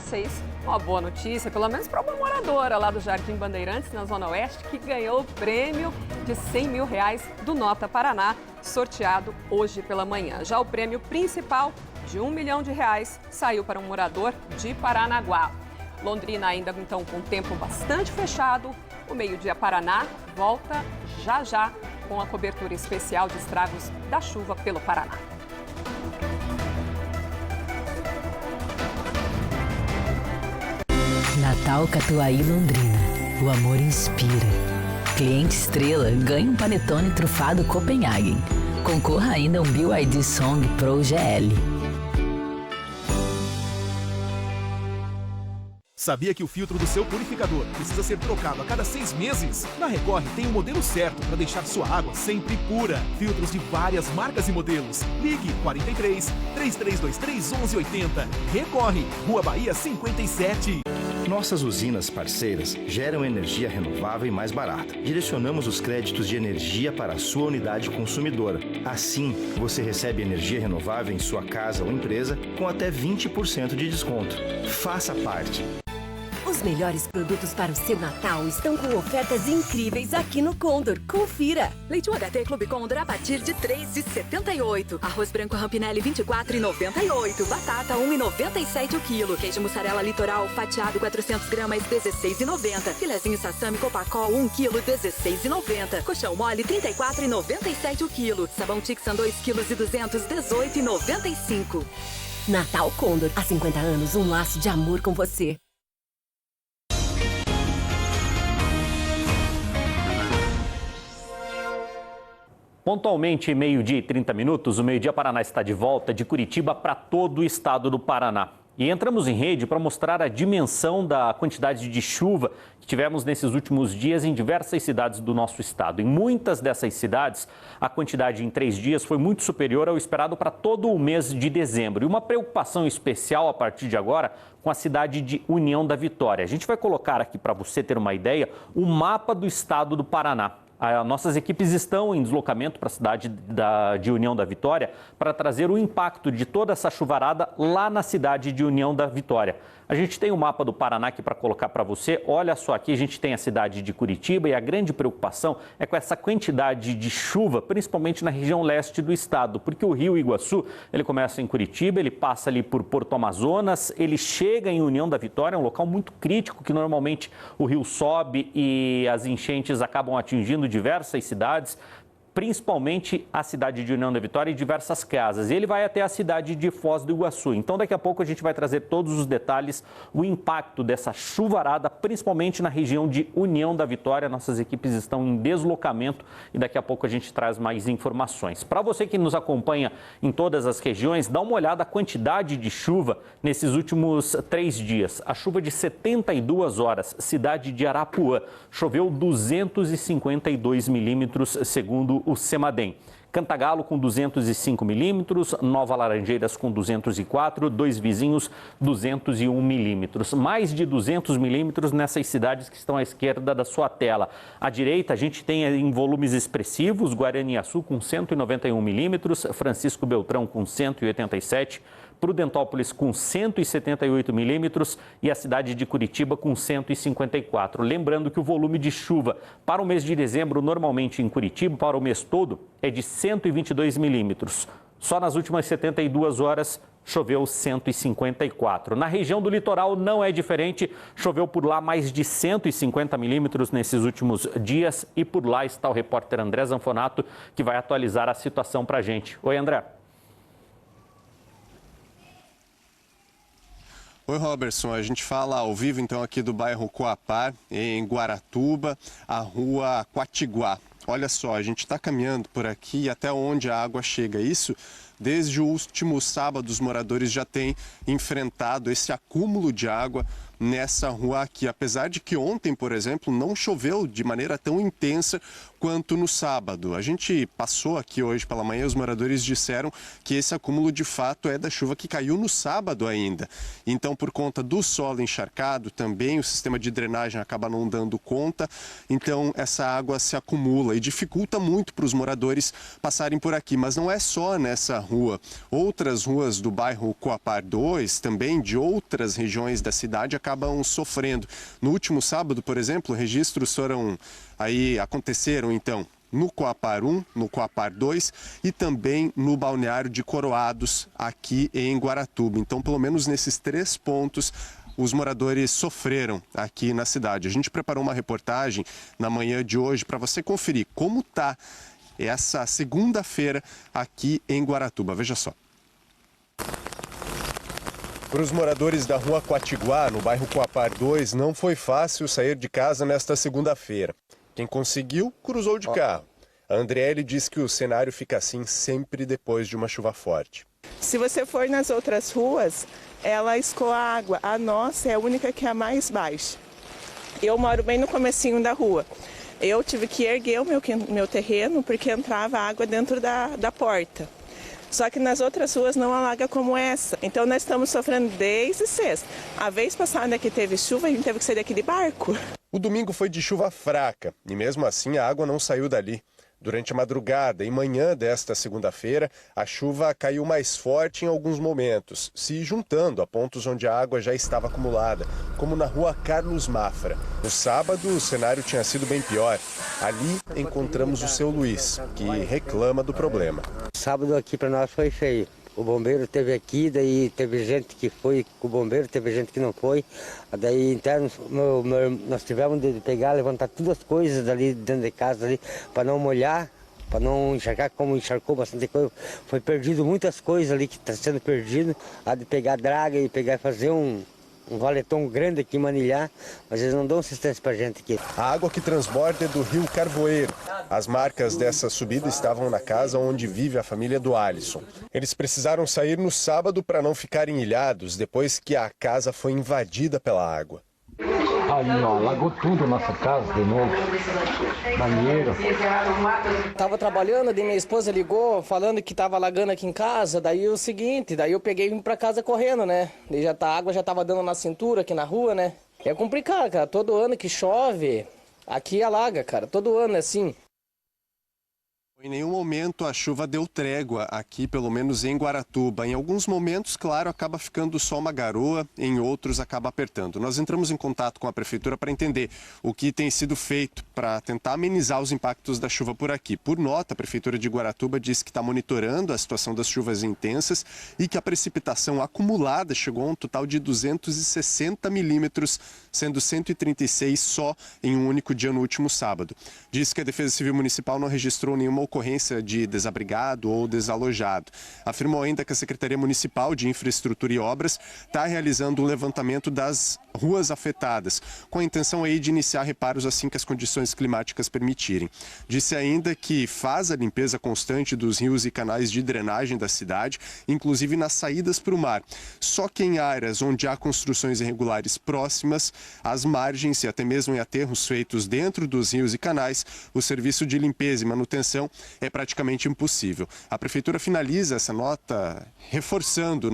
vocês uma boa notícia, pelo menos para uma moradora lá do Jardim Bandeirantes, na Zona Oeste, que ganhou o prêmio de R$100 mil do Nota Paraná, sorteado hoje pela manhã. Já o prêmio principal, de R$1 milhão, saiu para um morador de Paranaguá. Londrina ainda então com o tempo bastante fechado. O Meio-Dia Paraná volta já com a cobertura especial de estragos da chuva pelo Paraná. Natal Catuaí Londrina. O amor inspira. Cliente estrela ganha um panetone trufado Copenhagen. Concorra ainda a um BYD Song Pro GL. Sabia que o filtro do seu purificador precisa ser trocado a cada 6 meses? Na Recorre tem o modelo certo para deixar sua água sempre pura. Filtros de várias marcas e modelos. Ligue 43 3323 1180. Recorre, Rua Bahia 57. Nossas usinas parceiras geram energia renovável e mais barata. Direcionamos os créditos de energia para a sua unidade consumidora. Assim, você recebe energia renovável em sua casa ou empresa com até 20% de desconto. Faça parte. Os melhores produtos para o seu Natal estão com ofertas incríveis aqui no Condor. Confira! Leite UHT Clube Condor a partir de R$ 3,78. Arroz branco Rampinelli R$ 24,98. Batata R$ 1,97 o quilo. Queijo mussarela Litoral fatiado 400 gramas R$ 16,90. Filezinho Sassami Copacol 1 quilo R$ 16,90. Colchão mole R$ 34,97 o quilo. Sabão Tixan 2 quilos e 200 R$ 18,95. Natal Condor. Há 50 anos, um laço de amor com você. Pontualmente, 12h30, o Meio-Dia Paraná está de volta de Curitiba para todo o estado do Paraná. E entramos em rede para mostrar a dimensão da quantidade de chuva que tivemos nesses últimos dias em diversas cidades do nosso estado. Em muitas dessas cidades, a quantidade em 3 dias foi muito superior ao esperado para todo o mês de dezembro. E uma preocupação especial a partir de agora com a cidade de União da Vitória. A gente vai colocar aqui para você ter uma ideia o mapa do estado do Paraná. Nossas equipes estão em deslocamento para a cidade de União da Vitória para trazer o impacto de toda essa chuvarada lá na cidade de União da Vitória. A gente tem o mapa do Paraná aqui para colocar para você. Olha só, aqui a gente tem a cidade de Curitiba e a grande preocupação é com essa quantidade de chuva, principalmente na região leste do estado, porque o rio Iguaçu, ele começa em Curitiba, ele passa ali por Porto Amazonas, ele chega em União da Vitória, um local muito crítico que normalmente o rio sobe e as enchentes acabam atingindo diversas cidades, principalmente a cidade de União da Vitória e diversas casas. E ele vai até a cidade de Foz do Iguaçu. Então, daqui a pouco a gente vai trazer todos os detalhes, o impacto dessa chuvarada, principalmente na região de União da Vitória. Nossas equipes estão em deslocamento e daqui a pouco a gente traz mais informações. Para você que nos acompanha em todas as regiões, dá uma olhada a quantidade de chuva nesses últimos 3 dias. A chuva de 72 horas, cidade de Arapuã, choveu 252 milímetros, segundo o CEMADEM. Cantagalo com 205 milímetros, Nova Laranjeiras com 204, Dois Vizinhos 201 milímetros. Mais de 200 milímetros nessas cidades que estão à esquerda da sua tela. À direita a gente tem em volumes expressivos, Guaraniaçu com 191 milímetros, Francisco Beltrão com 187, Prudentópolis com 178 milímetros e a cidade de Curitiba com 154. Lembrando que o volume de chuva para o mês de dezembro, normalmente em Curitiba, para o mês todo, é de 122 milímetros. Só nas últimas 72 horas choveu 154. Na região do litoral não é diferente, choveu por lá mais de 150 milímetros nesses últimos dias e por lá está o repórter André Zanfonato que vai atualizar a situação para a gente. Oi, André. Oi, Robertson. A gente fala ao vivo, então, aqui do bairro Coapar, em Guaratuba, a rua Quatiguá. Olha só, a gente está caminhando por aqui até onde a água chega. Isso, desde o último sábado, os moradores já têm enfrentado esse acúmulo de água nessa rua aqui. Apesar de que ontem, por exemplo, não choveu de maneira tão intensa quanto no sábado. A gente passou aqui hoje pela manhã, os moradores disseram que esse acúmulo de fato é da chuva que caiu no sábado ainda. Então, por conta do solo encharcado, também o sistema de drenagem acaba não dando conta. Então, essa água se acumula e dificulta muito para os moradores passarem por aqui. Mas não é só nessa rua. Outras ruas do bairro Coapar 2, também de outras regiões da cidade, acabam sofrendo. No último sábado, por exemplo, registros aconteceram então no Coapar 1, no Coapar 2 e também no balneário de Coroados, aqui em Guaratuba. Então, pelo menos nesses 3 pontos, os moradores sofreram aqui na cidade. A gente preparou uma reportagem na manhã de hoje para você conferir como está essa segunda-feira aqui em Guaratuba. Veja só. Para os moradores da rua Quatiguá, no bairro Coapar 2, não foi fácil sair de casa nesta segunda-feira. Quem conseguiu, cruzou de carro. A Andriele diz que o cenário fica assim sempre depois de uma chuva forte. Se você for nas outras ruas, ela escoa água. A nossa é a única que é a mais baixa. Eu moro bem no comecinho da rua. Eu tive que erguer o meu terreno porque entrava água dentro da porta. Só que nas outras ruas não alaga como essa. Então nós estamos sofrendo desde sexta. A vez passada que teve chuva, a gente teve que sair daqui de barco. O domingo foi de chuva fraca e mesmo assim a água não saiu dali. Durante a madrugada e manhã desta segunda-feira, a chuva caiu mais forte em alguns momentos, se juntando a pontos onde a água já estava acumulada, como na rua Carlos Mafra. No sábado, o cenário tinha sido bem pior. Ali encontramos o seu Luiz, que reclama do problema. Sábado aqui para nós foi feio. O bombeiro esteve aqui, daí teve gente que foi com o bombeiro, teve gente que não foi. Daí internos, nós tivemos de pegar, levantar todas as coisas dali dentro de casa ali, para não molhar, para não encharcar, como encharcou bastante coisa. Foi perdido muitas coisas ali que está sendo perdido. Há de pegar draga e pegar e fazer um valetão grande aqui, manilhar, mas eles não dão assistência para a gente aqui. A água que transborda é do rio Carvoeiro. As marcas dessa subida estavam na casa onde vive a família do Alisson. Eles precisaram sair no sábado para não ficarem ilhados depois que a casa foi invadida pela água. Aí, ó, alagou tudo a nossa casa de novo. Banheiro. Tava trabalhando, daí minha esposa ligou falando que tava alagando aqui em casa. Daí o seguinte, daí eu peguei e vim pra casa correndo, né? Daí a água já tava dando na cintura aqui na rua, né? É complicado, cara. Todo ano que chove, aqui alaga, cara. Todo ano é assim. Em nenhum momento a chuva deu trégua aqui, pelo menos em Guaratuba. Em alguns momentos, claro, acaba ficando só uma garoa, em outros acaba apertando. Nós entramos em contato com a prefeitura para entender o que tem sido feito para tentar amenizar os impactos da chuva por aqui. Por nota, a prefeitura de Guaratuba disse que está monitorando a situação das chuvas intensas e que a precipitação acumulada chegou a um total de 260 milímetros, sendo 136 só em um único dia no último sábado. Diz que a Defesa Civil Municipal não registrou nenhuma ocorrência de desabrigado ou desalojado. Afirmou ainda que a Secretaria Municipal de Infraestrutura e Obras está realizando o levantamento das ruas afetadas, com a intenção aí de iniciar reparos assim que as condições climáticas permitirem. Disse ainda que faz a limpeza constante dos rios e canais de drenagem da cidade, inclusive nas saídas para o mar. Só que em áreas onde há construções irregulares próximas às margens e até mesmo em aterros feitos dentro dos rios e canais, o serviço de limpeza e manutenção é praticamente impossível. A prefeitura finaliza essa nota reforçando,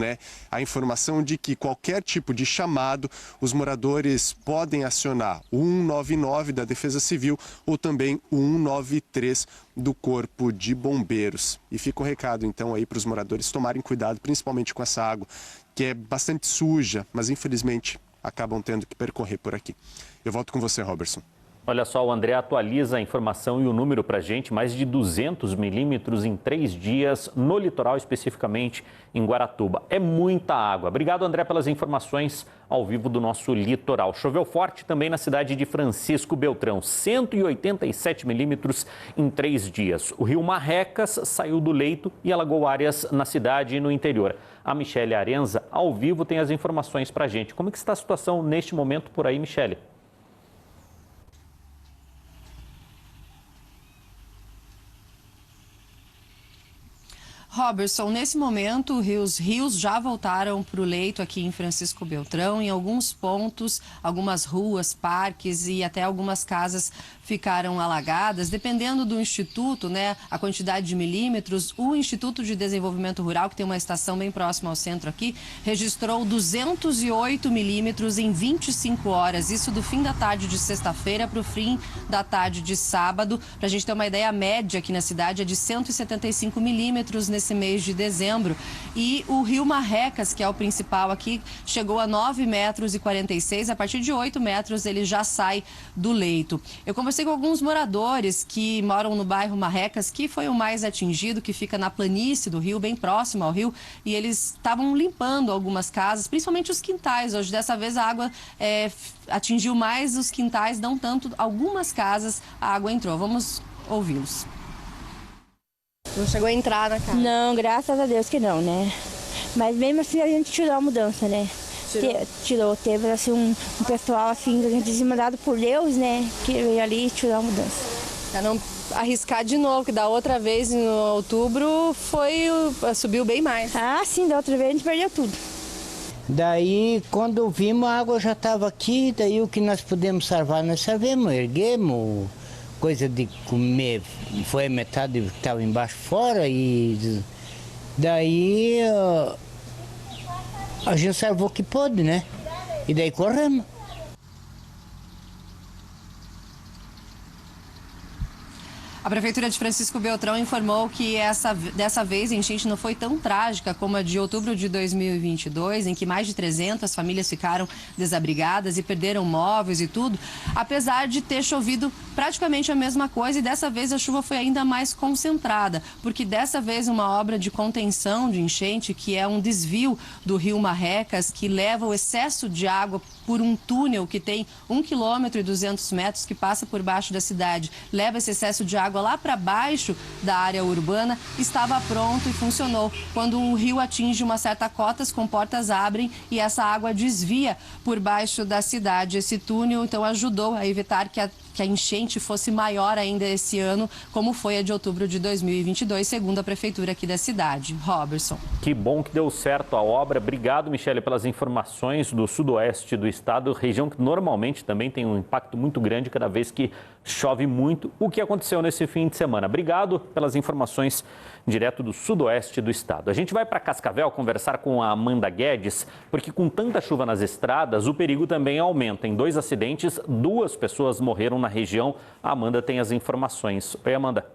a informação de que qualquer tipo de chamado, os moradores podem acionar o 199 da Defesa Civil ou também o 193 do Corpo de Bombeiros. E fica o recado, então, aí para os moradores tomarem cuidado, principalmente com essa água, que é bastante suja, mas infelizmente acabam tendo que percorrer por aqui. Eu volto com você, Robertson. Olha só, o André atualiza a informação e o número para a gente, mais de 200 milímetros em 3 dias no litoral, especificamente em Guaratuba. É muita água. Obrigado, André, pelas informações ao vivo do nosso litoral. Choveu forte também na cidade de Francisco Beltrão, 187 milímetros em 3 dias. O rio Marrecas saiu do leito e alagou áreas na cidade e no interior. A Michele Arenza, ao vivo, tem as informações para a gente. Como é que está a situação neste momento por aí, Michele? Robertson, nesse momento, os rios já voltaram para o leito aqui em Francisco Beltrão. Em alguns pontos, algumas ruas, parques e até algumas casas ficaram alagadas. Dependendo do instituto, né, a quantidade de milímetros, o Instituto de Desenvolvimento Rural, que tem uma estação bem próxima ao centro aqui, registrou 208 milímetros em 25 horas. Isso do fim da tarde de sexta-feira para o fim da tarde de sábado. Para a gente ter uma ideia, a média aqui na cidade é de 175 milímetros nesse mês de dezembro. E o rio Marrecas, que é o principal aqui, chegou a 9,46 metros. A partir de 8 metros ele já sai do leito. Eu conversei com alguns moradores que moram no bairro Marrecas, que foi o mais atingido, que fica na planície do rio, bem próximo ao rio, e eles estavam limpando algumas casas, principalmente os quintais. Hoje, dessa vez, a água atingiu mais os quintais, não tanto algumas casas a água entrou. Vamos ouvi-los. Não chegou a entrar na casa? Não, graças a Deus que não, né? Mas mesmo assim a gente tirou a mudança, né? Tirou. Teve assim, um pessoal assim, a gente desmandado por Deus, né? Que veio ali e tirou a mudança. Pra não arriscar de novo, que da outra vez, em outubro, subiu bem mais. Ah, sim, da outra vez a gente perdeu tudo. Daí, quando vimos, a água já estava aqui, daí o que nós pudemos salvar, nós salvamos, erguemos, coisa de comer, foi a metade que estava embaixo fora, e daí a gente salvou o que pôde, né? E daí corremos. A Prefeitura de Francisco Beltrão informou que dessa vez a enchente não foi tão trágica como a de outubro de 2022, em que mais de 300 famílias ficaram desabrigadas e perderam móveis e tudo, apesar de ter chovido praticamente a mesma coisa, e dessa vez a chuva foi ainda mais concentrada, porque dessa vez uma obra de contenção de enchente, que é um desvio do rio Marrecas, que leva o excesso de água por um túnel que tem 1,2 km que passa por baixo da cidade, leva esse excesso de água lá para baixo da área urbana, estava pronto e funcionou. Quando o rio atinge uma certa cota, as comportas abrem e essa água desvia por baixo da cidade. Esse túnel, então, ajudou a evitar que a enchente fosse maior ainda esse ano, como foi a de outubro de 2022, segundo a Prefeitura aqui da cidade. Robertson. Que bom que deu certo a obra. Obrigado, Michele, pelas informações do sudoeste do estado, região que normalmente também tem um impacto muito grande cada vez que chove muito. O que aconteceu nesse fim de semana? Obrigado pelas informações direto do sudoeste do estado. A gente vai para Cascavel conversar com a Amanda Guedes, porque com tanta chuva nas estradas, o perigo também aumenta. Em 2 acidentes, 2 pessoas morreram na região. A Amanda tem as informações. Oi, Amanda.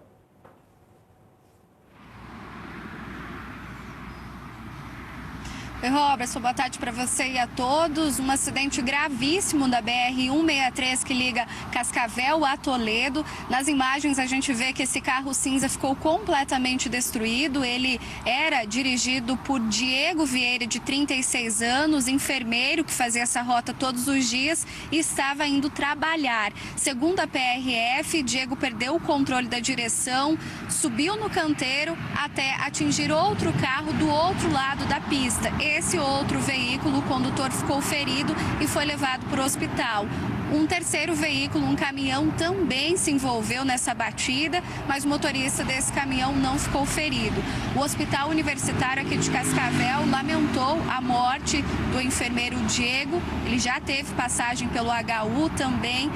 Oi, Robertson, boa tarde para você e a todos. Um acidente gravíssimo da BR-163 que liga Cascavel a Toledo. Nas imagens a gente vê que esse carro cinza ficou completamente destruído. Ele era dirigido por Diego Vieira, de 36 anos, enfermeiro que fazia essa rota todos os dias e estava indo trabalhar. Segundo a PRF, Diego perdeu o controle da direção, subiu no canteiro até atingir outro carro do outro lado da pista. Esse outro veículo, o condutor ficou ferido e foi levado para o hospital. Um terceiro veículo, um caminhão, também se envolveu nessa batida, mas o motorista desse caminhão não ficou ferido. O Hospital Universitário aqui de Cascavel lamentou a morte do enfermeiro Diego. Ele já teve passagem pelo HU também.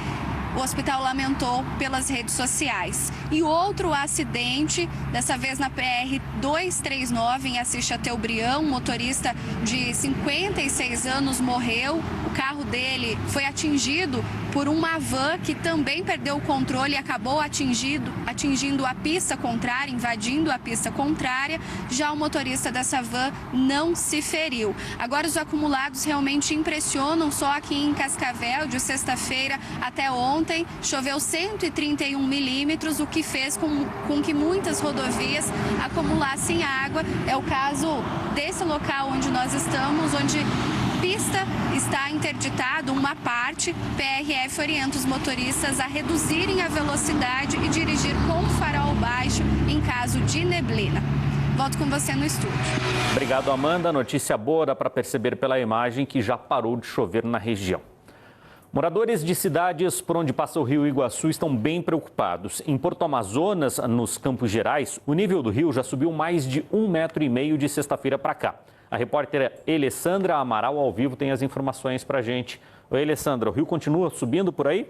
O hospital lamentou pelas redes sociais. E outro acidente, dessa vez na PR-239, em Assis Chateaubriand, um motorista de 56 anos morreu. O carro dele foi atingido por uma van que também perdeu o controle e acabou atingindo a pista contrária, invadindo a pista contrária. Já o motorista dessa van não se feriu. Agora os acumulados realmente impressionam. Só aqui em Cascavel, de sexta-feira até ontem, choveu 131 milímetros, o que fez com que muitas rodovias acumulassem água. É o caso desse local onde nós estamos, onde pista está interditado uma parte. PRF orienta os motoristas a reduzirem a velocidade e dirigir com o farol baixo em caso de neblina. Volto com você no estúdio. Obrigado, Amanda. Notícia boa, dá para perceber pela imagem que já parou de chover na região. Moradores de cidades por onde passa o rio Iguaçu estão bem preocupados. Em Porto Amazonas, nos Campos Gerais, o nível do rio já subiu mais de 1,5 metro de sexta-feira para cá. A repórter Alessandra Amaral, ao vivo, tem as informações para a gente. Oi, Alessandra, o rio continua subindo por aí?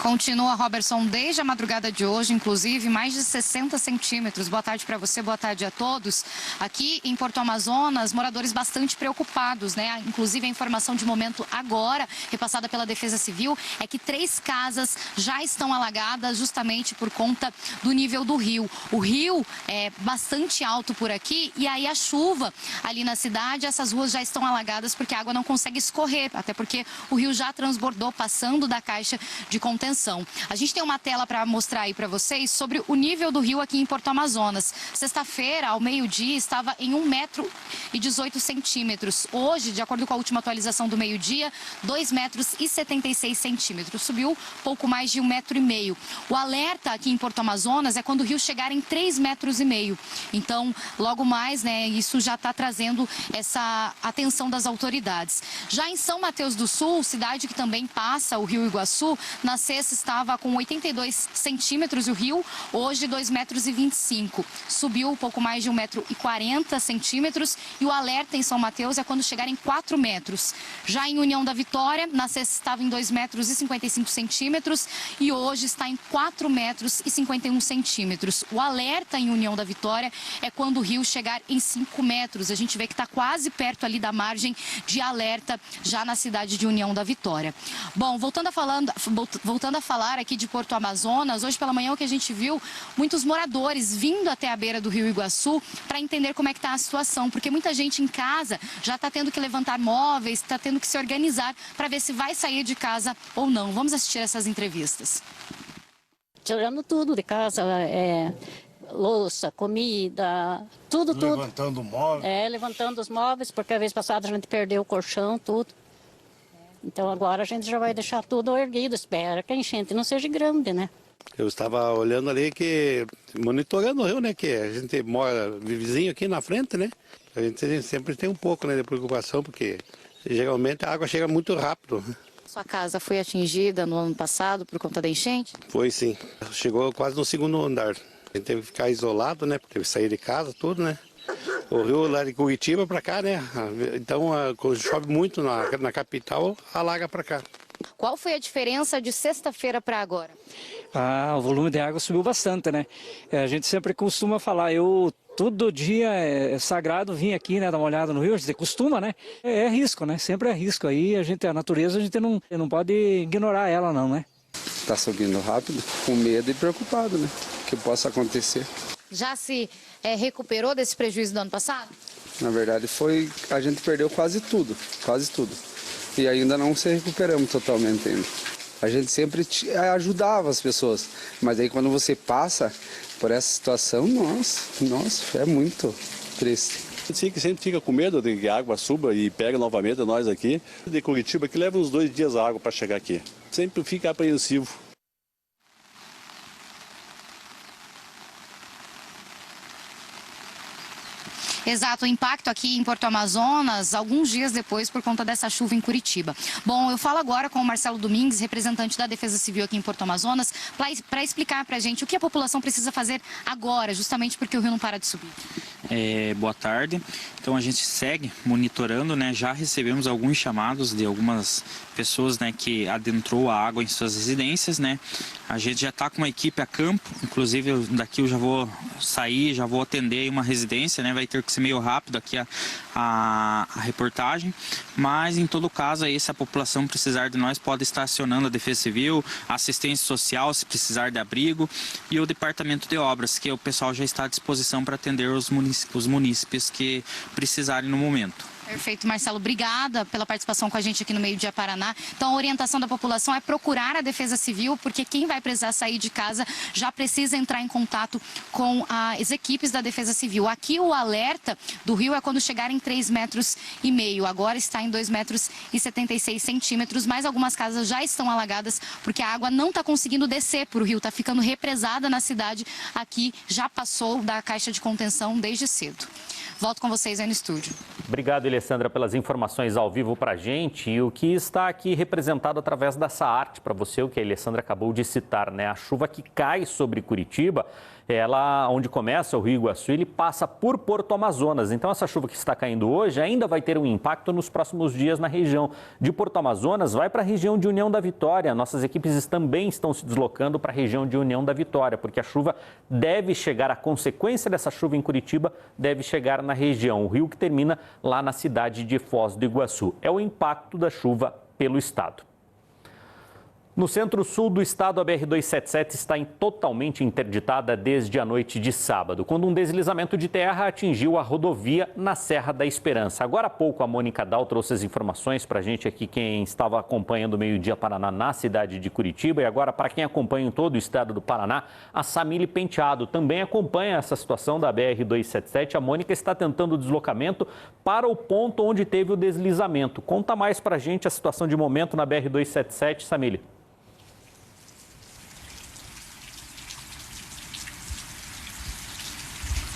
Continua, Robertson, desde a madrugada de hoje, inclusive, mais de 60 centímetros. Boa tarde para você, boa tarde a todos. Aqui em Porto Amazonas, moradores bastante preocupados, né? Inclusive, a informação de momento agora, repassada pela Defesa Civil, é que 3 casas já estão alagadas justamente por conta do nível do rio. O rio é bastante alto por aqui e aí a chuva ali na cidade, essas ruas já estão alagadas porque a água não consegue escorrer, até porque o rio já transbordou, passando da caixa de contenção. A gente tem uma tela para mostrar aí para vocês sobre o nível do rio aqui em Porto Amazonas. Sexta-feira, ao meio-dia, estava em 1,18 metros. Hoje, de acordo com a última atualização do meio-dia, 2,76 metros. Subiu pouco mais de 1,5 metro. O alerta aqui em Porto Amazonas é quando o rio chegar em 3,5 metros. Então, logo mais, né, isso já está trazendo essa atenção das autoridades. Já em São Mateus do Sul, cidade que também passa o rio Iguaçu, na sexta estava com 82 centímetros o rio, hoje 2,25 metros. Subiu um pouco mais de 1,40 metros e o alerta em São Mateus é quando chegar em 4 metros. Já em União da Vitória, na sexta estava em 2,55 metros e hoje está em 4,51 metros. O alerta em União da Vitória é quando o rio chegar em 5 metros. A gente vê que está quase perto ali da margem de alerta já na cidade de União da Vitória. Bom, voltando a falar aqui de Porto Amazonas, hoje pela manhã o que a gente viu, muitos moradores vindo até a beira do rio Iguaçu para entender como é que está a situação, porque muita gente em casa já está tendo que levantar móveis, está tendo que se organizar para ver se vai sair de casa ou não. Vamos assistir essas entrevistas. Tirando tudo de casa, louça, comida, tudo. Levantando móveis. Levantando os móveis, porque a vez passada a gente perdeu o colchão, tudo. Então agora a gente já vai deixar tudo erguido, espera que a enchente não seja grande, né? Eu estava olhando ali monitorando o rio, né? Que a gente mora vizinho aqui na frente, né? A gente sempre tem um pouco, né, de preocupação, porque geralmente a água chega muito rápido. Sua casa foi atingida no ano passado por conta da enchente? Foi sim. Chegou quase no 2º andar. A gente teve que ficar isolado, né? Teve que sair de casa, tudo, né? O rio lá de Curitiba para cá, né? Então, quando chove muito na capital, alaga para cá. Qual foi a diferença de sexta-feira para agora? O volume de água subiu bastante, né? A gente sempre costuma falar, todo dia é sagrado vir aqui, né, dar uma olhada no rio, a gente costuma, né? É risco, né? Sempre é risco. Aí a natureza a gente não pode ignorar ela não, né? Está subindo rápido, com medo e preocupado, né? O que possa acontecer. Já se recuperou desse prejuízo do ano passado? Na verdade a gente perdeu quase tudo. E ainda não se recuperamos totalmente ainda. A gente sempre ajudava as pessoas, mas aí quando você passa por essa situação, nossa, é muito triste. Sempre fica com medo de que a água suba e pega novamente nós aqui. De Curitiba, que leva uns 2 dias a água para chegar aqui. Sempre fica apreensivo. Exato, o impacto aqui em Porto Amazonas, alguns dias depois, por conta dessa chuva em Curitiba. Bom, eu falo agora com o Marcelo Domingues, representante da Defesa Civil aqui em Porto Amazonas, para explicar para a gente o que a população precisa fazer agora, justamente porque o rio não para de subir. Boa tarde. Então a gente segue monitorando, né? Já recebemos alguns chamados de algumas pessoas, né, que adentrou a água em suas residências, né? A gente já está com uma equipe a campo, inclusive daqui eu já vou sair, já vou atender uma residência, né? Vai ter que ser meio rápido aqui a reportagem, mas em todo caso aí, se a população precisar de nós, pode estar acionando a Defesa Civil, a assistência social, se precisar de abrigo, e o Departamento de Obras, que o pessoal já está à disposição para atender os munícipes que precisarem no momento. Perfeito, Marcelo. Obrigada pela participação com a gente aqui no Meio Dia Paraná. Então, a orientação da população é procurar a Defesa Civil, porque quem vai precisar sair de casa já precisa entrar em contato com as equipes da Defesa Civil. Aqui o alerta do rio é quando chegar em 3,5 metros. Agora está em 2,76 metros, mas algumas casas já estão alagadas porque a água não está conseguindo descer para o rio, está ficando represada na cidade. Aqui já passou da caixa de contenção desde cedo. Volto com vocês aí no estúdio. Obrigado, Alessandra, pelas informações ao vivo para a gente. E o que está aqui representado através dessa arte para você, o que a Alessandra acabou de citar, né? A chuva que cai sobre Curitiba, ela, onde começa o Rio Iguaçu, ele passa por Porto Amazonas. Então, essa chuva que está caindo hoje ainda vai ter um impacto nos próximos dias na região. De Porto Amazonas, vai para a região de União da Vitória. Nossas equipes também estão se deslocando para a região de União da Vitória, porque a chuva deve chegar, a consequência dessa chuva em Curitiba deve chegar na região. O rio que termina lá na cidade de Foz do Iguaçu. É o impacto da chuva pelo estado. No centro-sul do estado, a BR-277 está totalmente interditada desde a noite de sábado, quando um deslizamento de terra atingiu a rodovia na Serra da Esperança. Agora há pouco, a Mônica Dal trouxe as informações para a gente aqui, quem estava acompanhando o Meio Dia Paraná na cidade de Curitiba. E agora, para quem acompanha em todo o estado do Paraná, a Samile Penteado também acompanha essa situação da BR-277. A Mônica está tentando o deslocamento para o ponto onde teve o deslizamento. Conta mais para a gente a situação de momento na BR-277, Samile.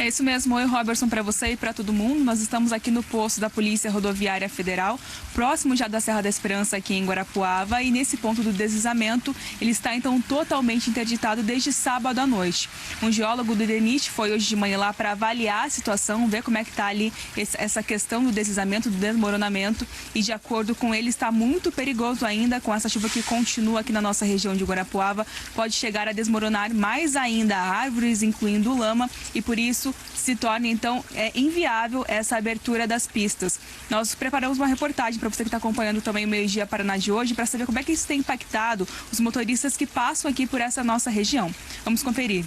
É isso mesmo. Oi, Robertson, para você e para todo mundo. Nós estamos aqui no posto da Polícia Rodoviária Federal, próximo já da Serra da Esperança, aqui em Guarapuava. E nesse ponto do deslizamento, ele está então totalmente interditado desde sábado à noite. Um geólogo do DENIT foi hoje de manhã lá para avaliar a situação, ver como é que está ali essa questão do deslizamento, do desmoronamento. E de acordo com ele, está muito perigoso ainda com essa chuva que continua aqui na nossa região de Guarapuava. Pode chegar a desmoronar mais ainda árvores, incluindo lama, e por isso se torna, então, inviável essa abertura das pistas. Nós preparamos uma reportagem para você que está acompanhando também o Meio Dia Paraná de hoje, para saber como é que isso tem impactado os motoristas que passam aqui por essa nossa região. Vamos conferir.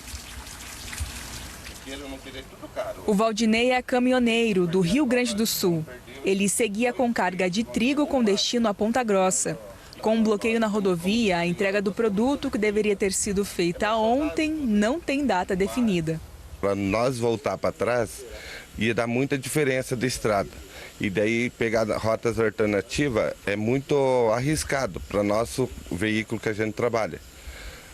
O Valdinei é caminhoneiro do Rio Grande do Sul. Ele seguia com carga de trigo com destino a Ponta Grossa. Com um bloqueio na rodovia, a entrega do produto, que deveria ter sido feita ontem, não tem data definida. Para nós voltar para trás, ia dar muita diferença da estrada. E daí pegar rotas alternativas é muito arriscado para nosso veículo que a gente trabalha.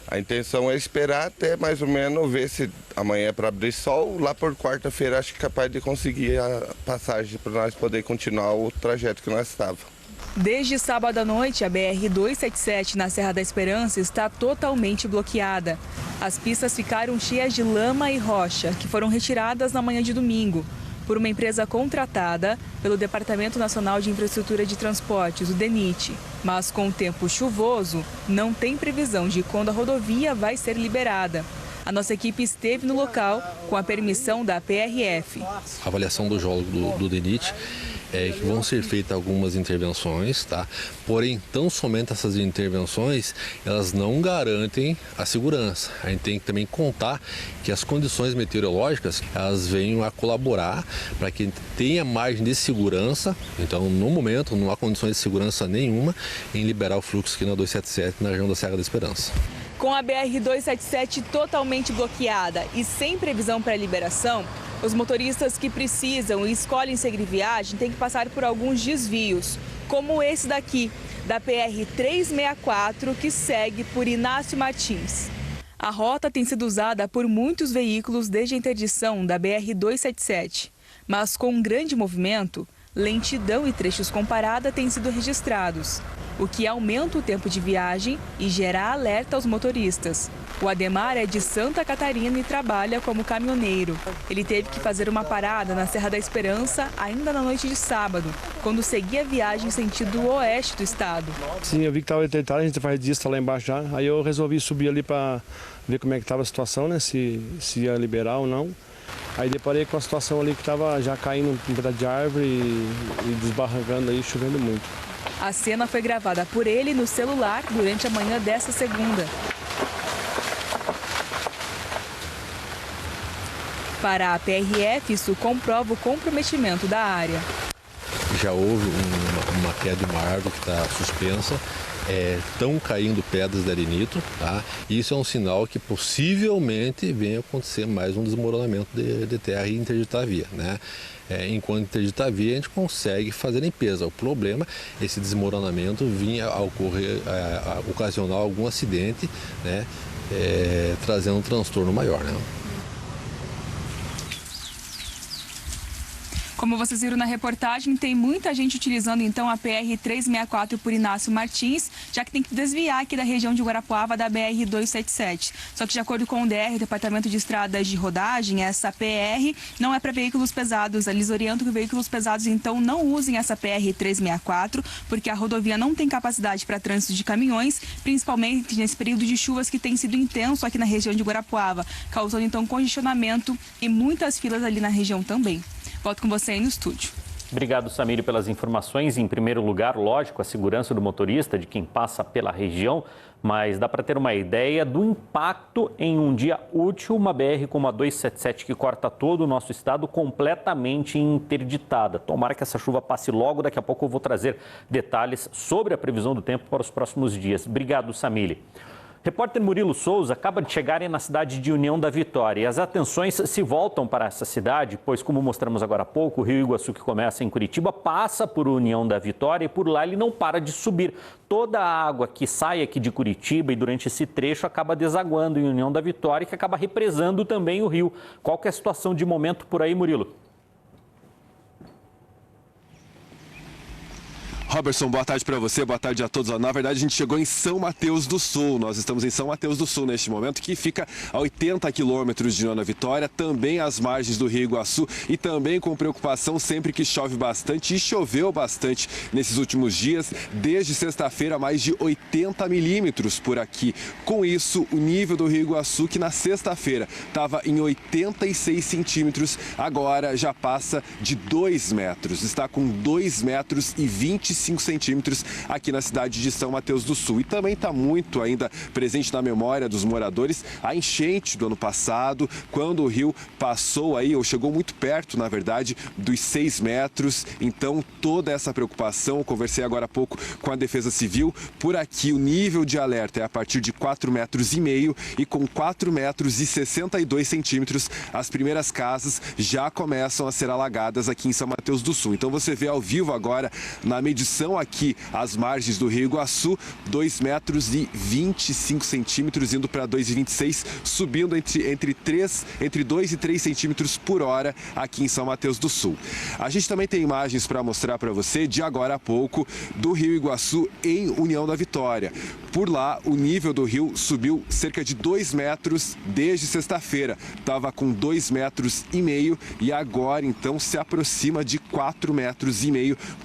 A intenção é esperar até mais ou menos ver se amanhã é para abrir sol. Lá por quarta-feira acho que é capaz de conseguir a passagem para nós poder continuar o trajeto que nós estávamos. Desde sábado à noite, a BR-277 na Serra da Esperança está totalmente bloqueada. As pistas ficaram cheias de lama e rocha, que foram retiradas na manhã de domingo por uma empresa contratada pelo Departamento Nacional de Infraestrutura de Transportes, o DENIT. Mas com o tempo chuvoso, não tem previsão de quando a rodovia vai ser liberada. A nossa equipe esteve no local com a permissão da PRF. A avaliação do geólogo do DENIT é que vão ser feitas algumas intervenções, tá? Porém, tão somente essas intervenções, elas não garantem a segurança. A gente tem que também contar que as condições meteorológicas, elas venham a colaborar para que tenha margem de segurança. Então, no momento, não há condições de segurança nenhuma em liberar o fluxo aqui na 277, na região da Serra da Esperança. Com a BR-277 totalmente bloqueada e sem previsão para liberação, os motoristas que precisam e escolhem seguir viagem têm que passar por alguns desvios, como esse daqui, da PR-364, que segue por Inácio Martins. A rota tem sido usada por muitos veículos desde a interdição da BR-277, mas com um grande movimento, lentidão e trechos com parada têm sido registrados, o que aumenta o tempo de viagem e gera alerta aos motoristas. O Ademar é de Santa Catarina e trabalha como caminhoneiro. Ele teve que fazer uma parada na Serra da Esperança ainda na noite de sábado, quando seguia a viagem sentido oeste do estado. Sim, eu vi que estava interditado, a gente faz dias, está lá embaixo já. Aí eu resolvi subir ali para ver como é que estava a situação, né? Se ia liberar ou não. Aí deparei com a situação ali que estava já caindo um pedaço de árvore e desbarrancando aí, chovendo muito. A cena foi gravada por ele no celular durante a manhã desta segunda. Para a PRF, isso comprova o comprometimento da área. já houve uma queda de uma árvore que está suspensa. Estão caindo pedras de arenito, tá? Isso é um sinal que possivelmente venha acontecer mais um desmoronamento de terra e interditar a via, né? Enquanto interditar a via, a gente consegue fazer a limpeza. O problema é esse desmoronamento vinha a ocorrer, a ocasionar algum acidente, né? Trazendo um transtorno maior, né? Como vocês viram na reportagem, tem muita gente utilizando então a PR-364 por Inácio Martins, já que tem que desviar aqui da região de Guarapuava da BR-277. Só que de acordo com o DR, Departamento de Estradas de Rodagem, essa PR não é para veículos pesados. Eles orientam que veículos pesados então não usem essa PR-364, porque a rodovia não tem capacidade para trânsito de caminhões, principalmente nesse período de chuvas que tem sido intenso aqui na região de Guarapuava, causando então congestionamento e muitas filas ali na região também. Volto com você aí no estúdio. Obrigado, Samir, pelas informações. Em primeiro lugar, lógico, a segurança do motorista, de quem passa pela região, mas dá para ter uma ideia do impacto em um dia útil, uma BR como a 277 que corta todo o nosso estado completamente interditada. Tomara que essa chuva passe logo, daqui a pouco eu vou trazer detalhes sobre a previsão do tempo para os próximos dias. Obrigado, Samir. Repórter Murilo Souza acaba de chegar na cidade de União da Vitória e as atenções se voltam para essa cidade, pois, como mostramos agora há pouco, o Rio Iguaçu, que começa em Curitiba, passa por União da Vitória e por lá ele não para de subir. Toda a água que sai aqui de Curitiba e durante esse trecho acaba desaguando em União da Vitória, que acaba represando também o rio. Qual que é a situação de momento por aí, Murilo? Robertson, boa tarde para você, boa tarde a todos. Na verdade, a gente chegou em São Mateus do Sul. Nós estamos em São Mateus do Sul neste momento, que fica a 80 quilômetros de União da Vitória, também às margens do Rio Iguaçu e também com preocupação sempre que chove bastante e choveu bastante nesses últimos dias. Desde sexta-feira, mais de 80 milímetros por aqui. Com isso, o nível do Rio Iguaçu, que na sexta-feira estava em 86 centímetros, agora já passa de 2 metros. Está com 2 metros e 25 centímetros aqui na cidade de São Mateus do Sul. E também está muito ainda presente na memória dos moradores a enchente do ano passado, quando o rio passou aí, ou chegou muito perto, na verdade, dos 6 metros. Então, toda essa preocupação, eu conversei agora há pouco com a Defesa Civil. Por aqui, o nível de alerta é a partir de 4,5 metros e com 4 metros e 62 centímetros, as primeiras casas já começam a ser alagadas aqui em São Mateus do Sul. Então, você vê ao vivo agora, na medição aqui às margens do Rio Iguaçu, 2 metros e 25 centímetros, indo para 2,26, subindo entre 2 e 3 centímetros por hora aqui em São Mateus do Sul. A gente também tem imagens para mostrar para você de agora a pouco do Rio Iguaçu em União da Vitória. Por lá, o nível do rio subiu cerca de 2 metros desde sexta-feira. Estava com 2,5 metros e agora, então, se aproxima de 4,5 metros.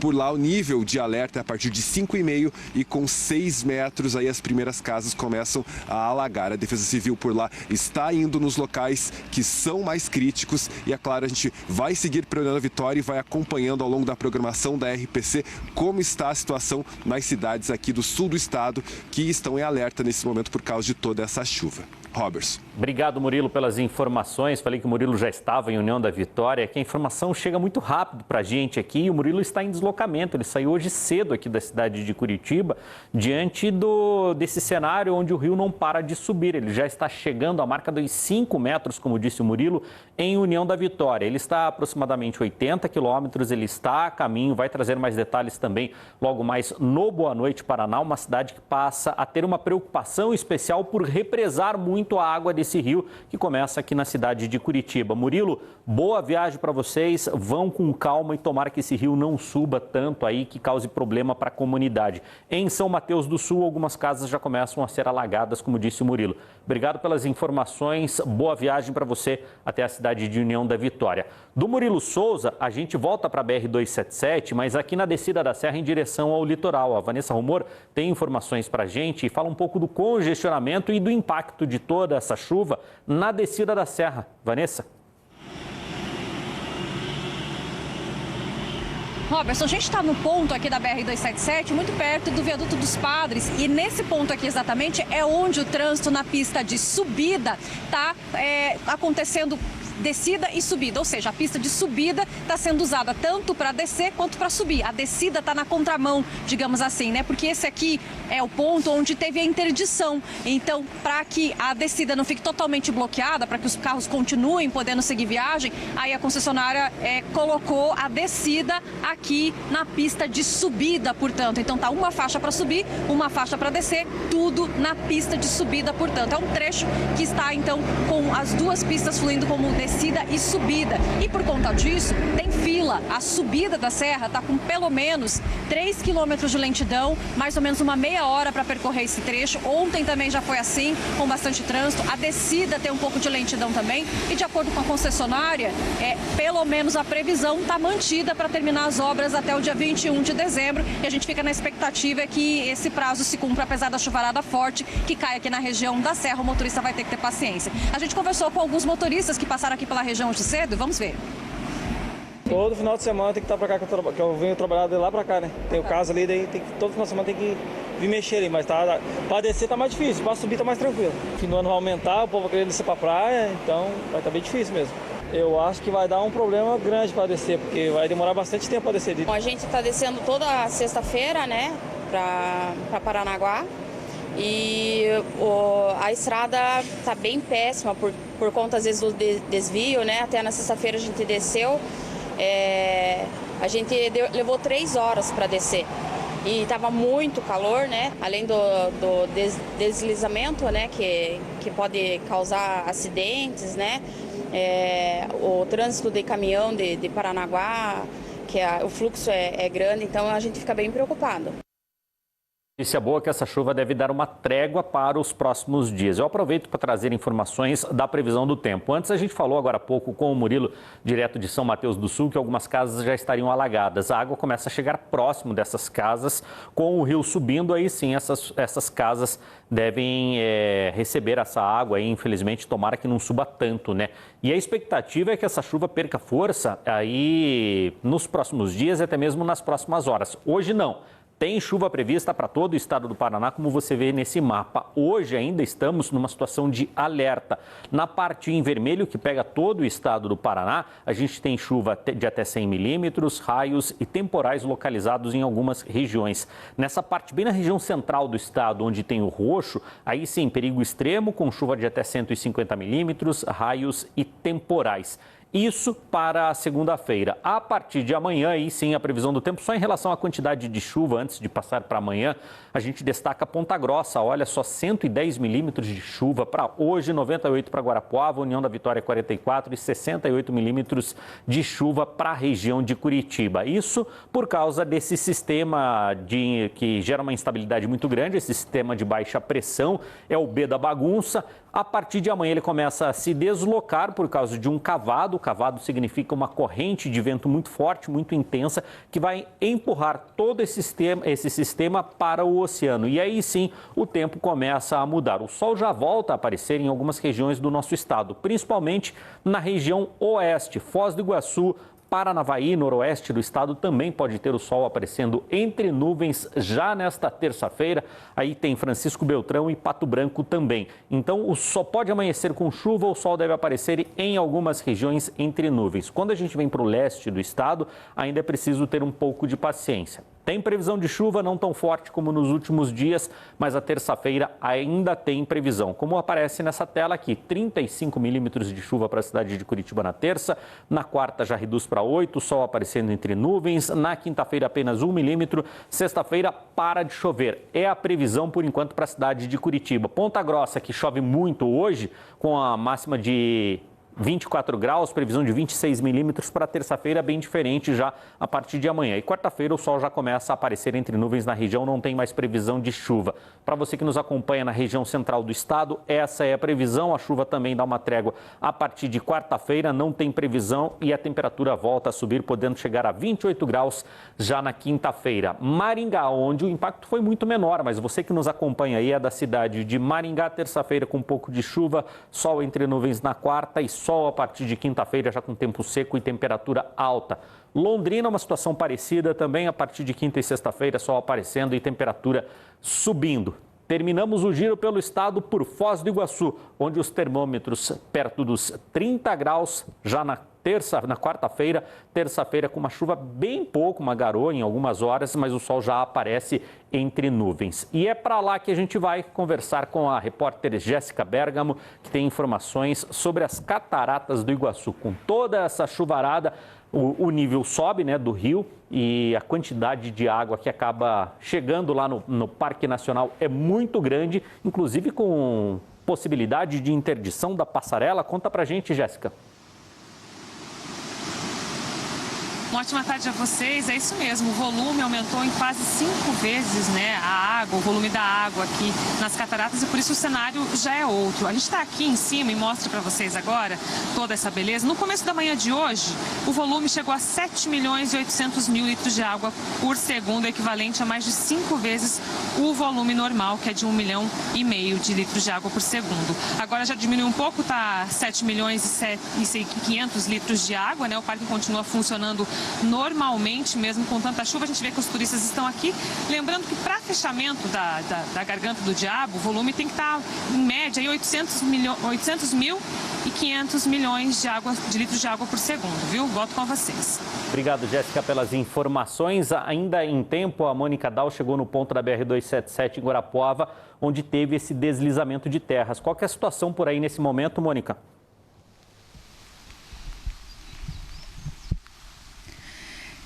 Por lá, o nível de alerta é a partir de 5,5 e com 6 metros aí as primeiras casas começam a alagar. A Defesa Civil por lá está indo nos locais que são mais críticos e, é claro, a gente vai seguir para União da Vitória e vai acompanhando ao longo da programação da RPC como está a situação nas cidades aqui do sul do estado que estão em alerta nesse momento por causa de toda essa chuva. Robertson. Obrigado, Murilo, pelas informações. Falei que o Murilo já estava em União da Vitória, que a informação chega muito rápido para a gente aqui e o Murilo está em deslocamento. Ele saiu hoje cedo aqui da cidade de Curitiba, diante desse cenário onde o rio não para de subir. Ele já está chegando à marca dos 5 metros, como disse o Murilo, em União da Vitória. Ele está a aproximadamente 80 quilômetros, ele está a caminho, vai trazer mais detalhes também logo mais no Boa Noite Paraná, uma cidade que passa a ter uma preocupação especial por represar muito a água desse rio que começa aqui na cidade de Curitiba. Murilo, boa viagem para vocês, vão com calma e tomara que esse rio não suba tanto aí que cause problema para a comunidade. Em São Mateus do Sul, algumas casas já começam a ser alagadas, como disse o Murilo. Obrigado pelas informações, boa viagem para você até a cidade de União da Vitória. Do Murilo Souza, a gente volta para a BR-277, mas aqui na descida da serra em direção ao litoral. A Vanessa Rumor tem informações para a gente e fala um pouco do congestionamento e do impacto de toda essa chuva na descida da serra. Vanessa? Robertson, a gente está no ponto aqui da BR-277, muito perto do Viaduto dos Padres, e nesse ponto aqui exatamente é onde o trânsito na pista de subida está acontecendo descida e subida, ou seja, a pista de subida está sendo usada tanto para descer quanto para subir. A descida está na contramão, digamos assim, né? Porque esse aqui é o ponto onde teve a interdição. Então, para que a descida não fique totalmente bloqueada, para que os carros continuem podendo seguir viagem, aí a concessionária colocou a descida aqui na pista de subida, portanto. Então, tá uma faixa para subir, uma faixa para descer, tudo na pista de subida, portanto. É um trecho que está, então, com as duas pistas fluindo como descida e subida. E por conta disso, tem fila. A subida da serra está com pelo menos 3 quilômetros de lentidão, mais ou menos uma meia hora para percorrer esse trecho. Ontem também já foi assim, com bastante trânsito. A descida tem um pouco de lentidão também. E de acordo com a concessionária, pelo menos a previsão está mantida para terminar as obras até o dia 21 de dezembro. E a gente fica na expectativa que esse prazo se cumpra, apesar da chuvarada forte que cai aqui na região da serra. O motorista vai ter que ter paciência. A gente conversou com alguns motoristas que passaram aqui pela região hoje cedo e vamos ver. Todo final de semana tem que estar pra cá, que eu venho trabalhar de lá pra cá, né? Tem o caso ali, daí todo final de semana tem que vir mexer ali, mas pra descer tá mais difícil, pra subir tá mais tranquilo. No fim do ano vai aumentar, o povo vai querer descer pra praia, então vai estar bem difícil mesmo. Eu acho que vai dar um problema grande para descer, porque vai demorar bastante tempo para descer. Bom, a gente está descendo toda sexta-feira, né, para Paranaguá. E a estrada está bem péssima por conta, às vezes, do desvio, né? Até na sexta-feira a gente desceu. A gente levou 3 horas para descer. E estava muito calor, né? Além do deslizamento, né? Que pode causar acidentes, né? O trânsito de caminhão de Paranaguá, que o fluxo é grande, então a gente fica bem preocupado. Notícia boa que essa chuva deve dar uma trégua para os próximos dias. Eu aproveito para trazer informações da previsão do tempo. Antes a gente falou agora há pouco com o Murilo, direto de São Mateus do Sul, que algumas casas já estariam alagadas. A água começa a chegar próximo dessas casas, com o rio subindo, aí sim essas casas devem receber essa água e, infelizmente, tomara que não suba tanto, né? E a expectativa é que essa chuva perca força aí nos próximos dias e até mesmo nas próximas horas. Hoje não. Tem chuva prevista para todo o estado do Paraná, como você vê nesse mapa. Hoje ainda estamos numa situação de alerta. Na parte em vermelho, que pega todo o estado do Paraná, a gente tem chuva de até 100 milímetros, raios e temporais localizados em algumas regiões. Nessa parte, bem na região central do estado, onde tem o roxo, aí sim, perigo extremo, com chuva de até 150 milímetros, raios e temporais. Isso para a segunda-feira. A partir de amanhã, aí sim, a previsão do tempo, só em relação à quantidade de chuva, antes de passar para amanhã, a gente destaca Ponta Grossa, olha só, 110 milímetros de chuva para hoje, 98 para Guarapuava, União da Vitória 44 e 68 milímetros de chuva para a região de Curitiba. Isso por causa desse sistema que gera uma instabilidade muito grande, esse sistema de baixa pressão, é o B da bagunça. A partir de amanhã ele começa a se deslocar por causa de um cavado. O cavado significa uma corrente de vento muito forte, muito intensa, que vai empurrar todo esse sistema para o oceano. E aí sim o tempo começa a mudar. O sol já volta a aparecer em algumas regiões do nosso estado, principalmente na região oeste, Foz do Iguaçu, Paranavaí, noroeste do estado, também pode ter o sol aparecendo entre nuvens já nesta terça-feira. Aí tem Francisco Beltrão e Pato Branco também. Então, o sol pode amanhecer com chuva, o sol deve aparecer em algumas regiões entre nuvens. Quando a gente vem para o leste do estado, ainda é preciso ter um pouco de paciência. Tem previsão de chuva, não tão forte como nos últimos dias, mas a terça-feira ainda tem previsão. Como aparece nessa tela aqui, 35 milímetros de chuva para a cidade de Curitiba na terça. Na quarta já reduz para 8, o sol aparecendo entre nuvens. Na quinta-feira apenas 1 milímetro. Sexta-feira para de chover. É a previsão por enquanto para a cidade de Curitiba. Ponta Grossa, que chove muito hoje, com a máxima de 24 graus, previsão de 26 milímetros para terça-feira, bem diferente já a partir de amanhã. E quarta-feira o sol já começa a aparecer entre nuvens na região, não tem mais previsão de chuva. Para você que nos acompanha na região central do estado, essa é a previsão. A chuva também dá uma trégua a partir de quarta-feira, não tem previsão e a temperatura volta a subir, podendo chegar a 28 graus já na quinta-feira. Maringá, onde o impacto foi muito menor, mas você que nos acompanha aí é da cidade de Maringá, terça-feira com um pouco de chuva, sol entre nuvens na quarta e sol a partir de quinta-feira já com tempo seco e temperatura alta. Londrina, uma situação parecida também, a partir de quinta e sexta-feira, sol aparecendo e temperatura subindo. Terminamos o giro pelo estado por Foz do Iguaçu, onde os termômetros perto dos 30 graus já na quarta-feira, terça-feira com uma chuva bem pouco, uma garoa em algumas horas, mas o sol já aparece entre nuvens. E é para lá que a gente vai conversar com a repórter Jéssica Bergamo, que tem informações sobre as cataratas do Iguaçu. Com toda essa chuvarada, o nível sobe, né, do rio, e a quantidade de água que acaba chegando lá no Parque Nacional é muito grande, inclusive com possibilidade de interdição da passarela. Conta pra gente, Jéssica. Uma ótima tarde a vocês. É isso mesmo, o volume aumentou em quase 5 vezes, né, o volume da água aqui nas cataratas, e por isso o cenário já é outro. A gente está aqui em cima e mostra para vocês agora toda essa beleza. No começo da manhã de hoje, o volume chegou a 7.800.000 litros de água por segundo, equivalente a mais de 5 vezes o volume normal, que é de 1,5 milhão de litros de água por segundo. Agora já diminuiu um pouco, está 7.500.000 litros de água, né? O parque continua funcionando normalmente, mesmo com tanta chuva. A gente vê que os turistas estão aqui. Lembrando que para fechamento da Garganta do Diabo, o volume tem que estar, em média, 800.500 milhões de litros de água por segundo, viu? Volto com vocês. Obrigado, Jéssica, pelas informações. Ainda em tempo, a Mônica Dal chegou no ponto da BR-277 em Guarapuava, onde teve esse deslizamento de terras. Qual que é a situação por aí nesse momento, Mônica?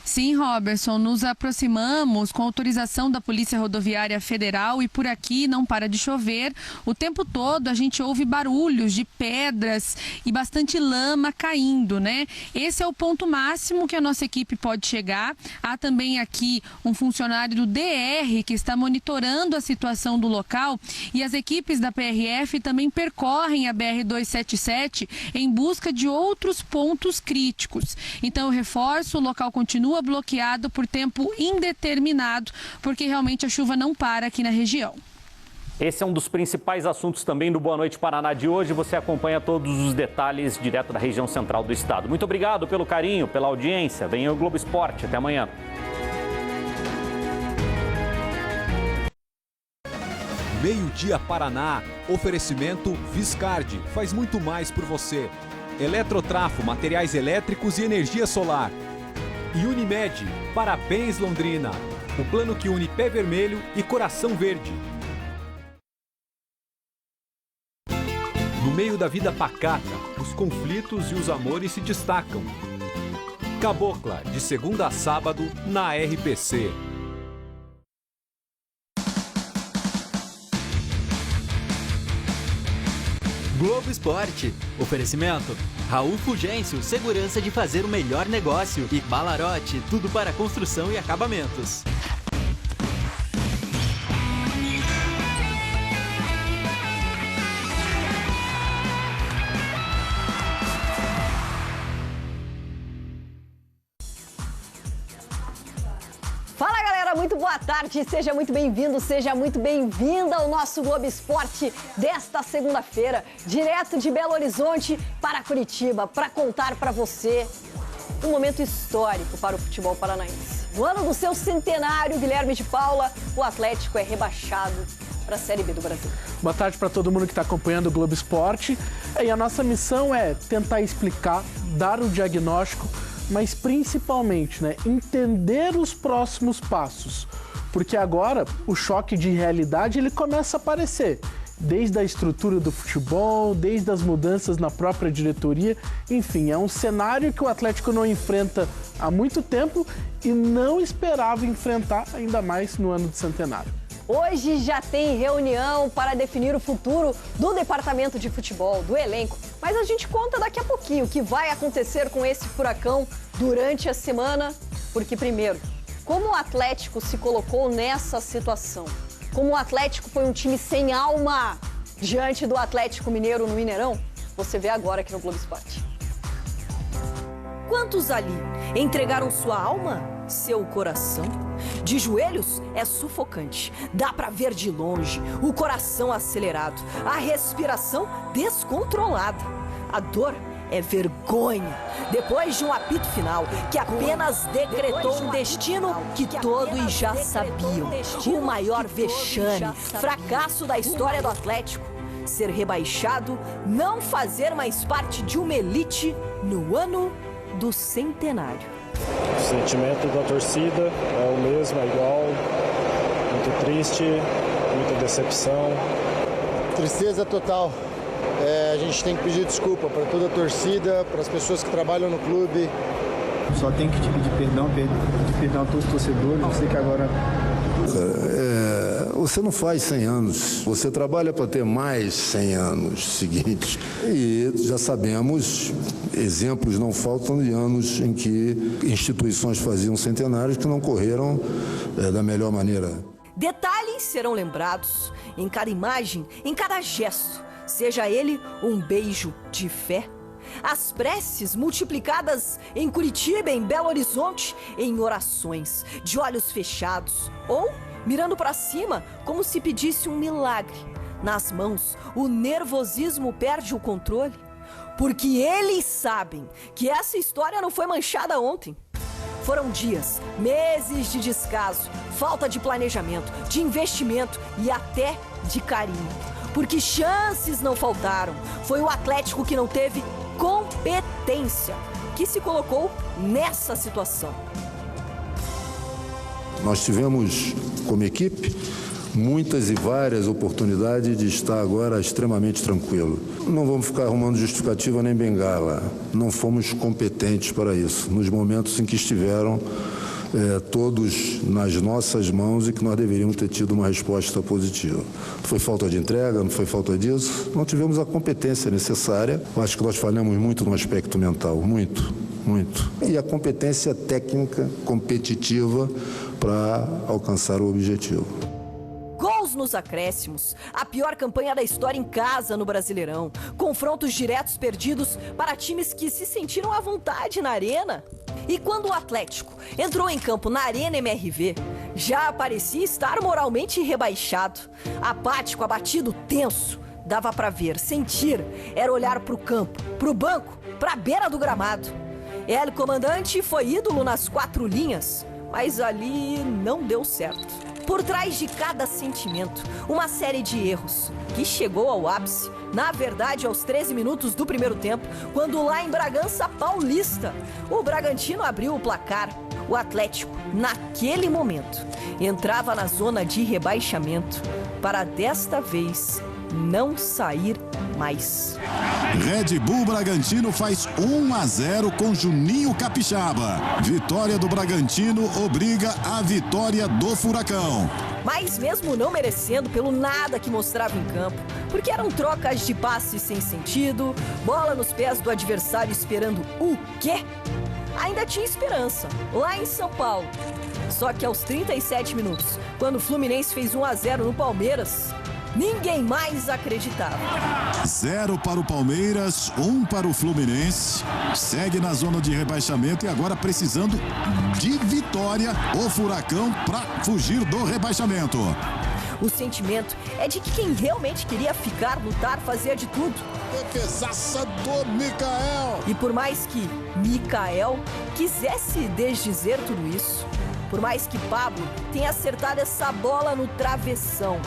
Sim, Robertson, nos aproximamos com autorização da Polícia Rodoviária Federal e por aqui não para de chover. O tempo todo a gente ouve barulhos de pedras e bastante lama caindo, né? Esse é o ponto máximo que a nossa equipe pode chegar. Há também aqui um funcionário do DR que está monitorando a situação do local, e as equipes da PRF também percorrem a BR-277 em busca de outros pontos críticos. Então, eu reforço, o local continua bloqueado por tempo indeterminado, porque realmente a chuva não para aqui na região. Esse é um dos principais assuntos também do Boa Noite Paraná de hoje. Você acompanha todos os detalhes direto da região central do estado. Muito obrigado pelo carinho, pela audiência. Venha o Globo Esporte. Até amanhã. Meio-dia Paraná. Oferecimento Viscardi. Faz muito mais por você. Eletrotrafo, materiais elétricos e energia solar. E Unimed, parabéns Londrina, o plano que une Pé Vermelho e Coração Verde. No meio da vida pacata, os conflitos e os amores se destacam. Cabocla, de segunda a sábado, na RPC. Globo Esporte. Oferecimento: Raul Fulgêncio, segurança de fazer o melhor negócio. E Balarote, tudo para construção e acabamentos. Fala galera, muito boa tarde, seja muito bem-vindo, seja muito bem-vinda ao nosso Globo Esporte desta segunda-feira, direto de Belo Horizonte para Curitiba, para contar para você um momento histórico para o futebol paranaense. No ano do seu centenário, Guilherme de Paula, o Atlético é rebaixado para a Série B do Brasil. Boa tarde para todo mundo que está acompanhando o Globo Esporte. E a nossa missão é tentar explicar, dar o diagnóstico, mas principalmente, entender os próximos passos. Porque agora o choque de realidade ele começa a aparecer. Desde a estrutura do futebol, desde as mudanças na própria diretoria. Enfim, é um cenário que o Atlético não enfrenta há muito tempo e não esperava enfrentar, ainda mais no ano de centenário. Hoje já tem reunião para definir o futuro do departamento de futebol, do elenco. Mas a gente conta daqui a pouquinho o que vai acontecer com esse furacão durante a semana. Porque, primeiro, como o Atlético se colocou nessa situação? Como o Atlético foi um time sem alma diante do Atlético Mineiro no Mineirão? Você vê agora aqui no Globo Esporte. Quantos ali entregaram sua alma, seu coração? De joelhos é sufocante, dá pra ver de longe, o coração acelerado, a respiração descontrolada. A dor é vergonha. Depois de um apito final que apenas decretou um destino que todos já sabiam. O maior vexame, fracasso da história do Atlético. Ser rebaixado, não fazer mais parte de uma elite no ano do centenário. O sentimento da torcida é o mesmo, é igual. Muito triste, muita decepção. Tristeza total. A gente tem que pedir desculpa para toda a torcida, para as pessoas que trabalham no clube. Só tem que te pedir perdão a todos os torcedores. Eu sei que agora... Você não faz 100 anos, você trabalha para ter mais 100 anos seguintes. E já sabemos, exemplos não faltam de anos em que instituições faziam centenários que não correram da melhor maneira. Detalhes serão lembrados em cada imagem, em cada gesto, seja ele um beijo de fé. As preces multiplicadas em Curitiba, em Belo Horizonte, em orações, de olhos fechados ou mirando para cima como se pedisse um milagre. Nas mãos, o nervosismo perde o controle, porque eles sabem que essa história não foi manchada ontem. Foram dias, meses de descaso, falta de planejamento, de investimento e até de carinho. Porque chances não faltaram. Foi o Atlético que não teve competência que se colocou nessa situação. Nós tivemos, como equipe, muitas e várias oportunidades de estar agora extremamente tranquilo. Não vamos ficar arrumando justificativa nem bengala. Não fomos competentes para isso. Nos momentos em que estiveram todos nas nossas mãos e que nós deveríamos ter tido uma resposta positiva. Não foi falta de entrega, não foi falta disso. Não tivemos a competência necessária. Eu acho que nós falhamos muito no aspecto mental, muito. E a competência técnica, competitiva para alcançar o objetivo. Gols nos acréscimos, a pior campanha da história em casa no Brasileirão, confrontos diretos perdidos para times que se sentiram à vontade na arena. E quando o Atlético entrou em campo na Arena MRV, já parecia estar moralmente rebaixado, apático, abatido, tenso. Dava para ver, sentir, era olhar para o campo, para o banco, para a beira do gramado. El Comandante foi ídolo nas 4 linhas, mas ali não deu certo. Por trás de cada sentimento, uma série de erros, que chegou ao ápice, na verdade, aos 13 minutos do primeiro tempo, quando lá em Bragança Paulista, o Bragantino abriu o placar. O Atlético, naquele momento, entrava na zona de rebaixamento para desta vez não sair mais. Red Bull Bragantino faz 1-0 com Juninho Capixaba. Vitória do Bragantino obriga a vitória do Furacão. Mas mesmo não merecendo pelo nada que mostrava em campo, porque eram trocas de passes sem sentido, bola nos pés do adversário esperando o quê? Ainda tinha esperança, lá em São Paulo. Só que aos 37 minutos, quando o Fluminense fez 1-0 no Palmeiras, ninguém mais acreditava. 0 para o Palmeiras, 1 para o Fluminense. Segue na zona de rebaixamento e agora precisando de vitória o Furacão para fugir do rebaixamento. O sentimento é de que quem realmente queria ficar, lutar, fazia de tudo. Defesaça do Micael. E por mais que Micael quisesse desdizer tudo isso, por mais que Pablo tenha acertado essa bola no travessão,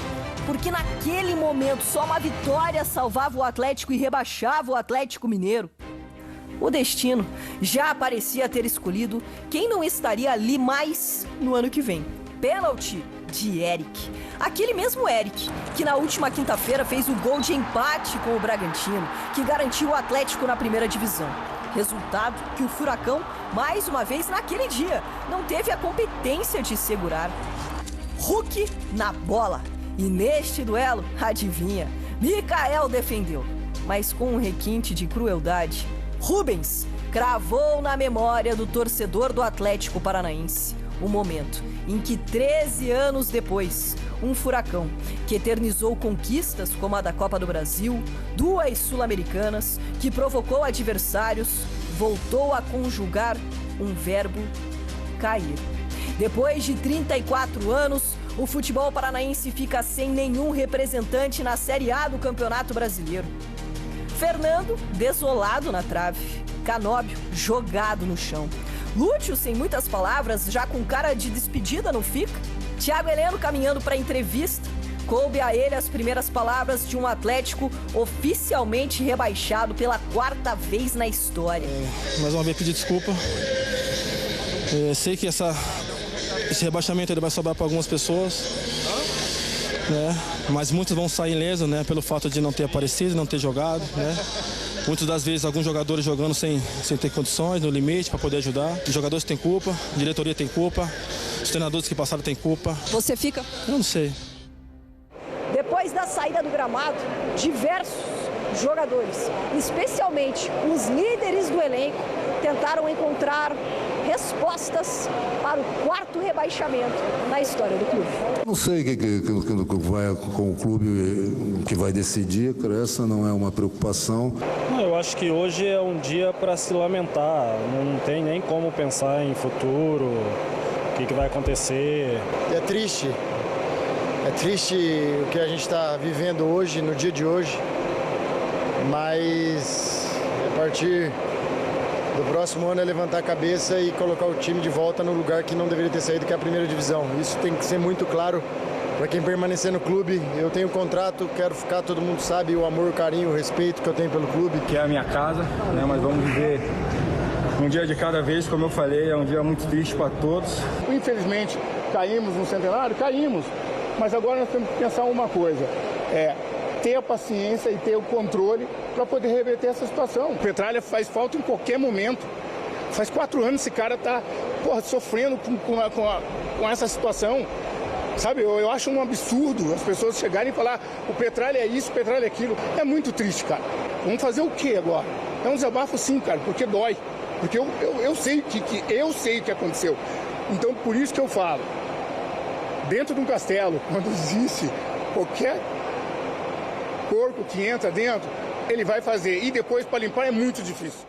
porque naquele momento só uma vitória salvava o Atlético e rebaixava o Atlético Mineiro, o destino já parecia ter escolhido quem não estaria ali mais no ano que vem. Pênalti de Eric. Aquele mesmo Eric que na última quinta-feira fez o gol de empate com o Bragantino, que garantiu o Atlético na primeira divisão. Resultado que o Furacão, mais uma vez naquele dia, não teve a competência de segurar. Hulk na bola. E neste duelo, adivinha, Micael defendeu. Mas com um requinte de crueldade, Rubens cravou na memória do torcedor do Atlético Paranaense o momento em que 13 anos depois, um Furacão que eternizou conquistas como a da Copa do Brasil, 2 sul-americanas, que provocou adversários, voltou a conjugar um verbo: cair. Depois de 34 anos, o futebol paranaense fica sem nenhum representante na Série A do Campeonato Brasileiro. Fernando, desolado na trave. Canóbio, jogado no chão. Lúcio, sem muitas palavras, já com cara de despedida, não fica? Thiago Heleno caminhando para a entrevista. Coube a ele as primeiras palavras de um Atlético oficialmente rebaixado pela 4ª vez na história. Mais uma vez pedir desculpa. Sei que esse rebaixamento ele vai sobrar para algumas pessoas, né? Mas muitos vão sair ilesos, né? Pelo fato de não ter aparecido, não ter jogado, né? Muitas das vezes alguns jogadores jogando sem ter condições, no limite, para poder ajudar. Os jogadores têm culpa, a diretoria tem culpa, os treinadores que passaram têm culpa. Você fica? Eu não sei. Depois da saída do gramado, diversos jogadores, especialmente os líderes do elenco, tentaram encontrar respostas para o 4º rebaixamento na história do clube. Não sei o que vai com o clube que vai decidir, essa não é uma preocupação. Eu acho que hoje é um dia para se lamentar, não tem nem como pensar em futuro, o que vai acontecer. É triste o que a gente está vivendo hoje, no dia de hoje, mas a partir do próximo ano é levantar a cabeça e colocar o time de volta no lugar que não deveria ter saído, que é a 1ª divisão. Isso tem que ser muito claro para quem permanecer no clube. Eu tenho contrato, quero ficar, todo mundo sabe o amor, o carinho, o respeito que eu tenho pelo clube. Que é a minha casa, né? Mas vamos viver um dia de cada vez, como eu falei, é um dia muito triste para todos. Infelizmente, caímos no centenário, caímos. Mas agora nós temos que pensar uma coisa, ter a paciência e ter o controle para poder reverter essa situação. O Petralha faz falta em qualquer momento. Faz 4 anos esse cara está sofrendo com essa situação. Sabe, eu acho um absurdo as pessoas chegarem e falar o Petralha é isso, o Petralha é aquilo. É muito triste, cara. Vamos fazer o quê agora? É um desabafo sim, cara, porque dói. Porque eu sei o que aconteceu. Então, por isso que eu falo. Dentro de um castelo, quando existe qualquer porco que entra dentro, ele vai fazer. E depois, para limpar, é muito difícil.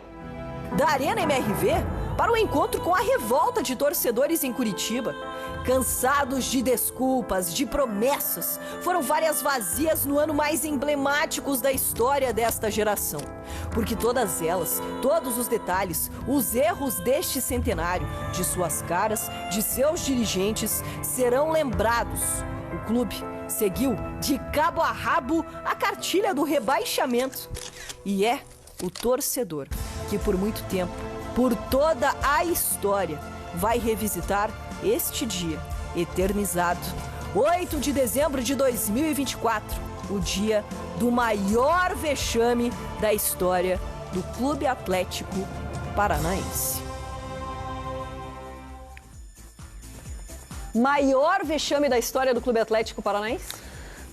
Da Arena MRV para o encontro com a revolta de torcedores em Curitiba. Cansados de desculpas, de promessas, foram várias vazias no ano mais emblemáticos da história desta geração. Porque todas elas, todos os detalhes, os erros deste centenário, de suas caras, de seus dirigentes, serão lembrados. O clube seguiu de cabo a rabo a cartilha do rebaixamento. E é o torcedor que por muito tempo, por toda a história, vai revisitar este dia eternizado. 8 de dezembro de 2024, o dia do maior vexame da história do Clube Atlético Paranaense. Maior vexame da história do Clube Atlético Paranaense?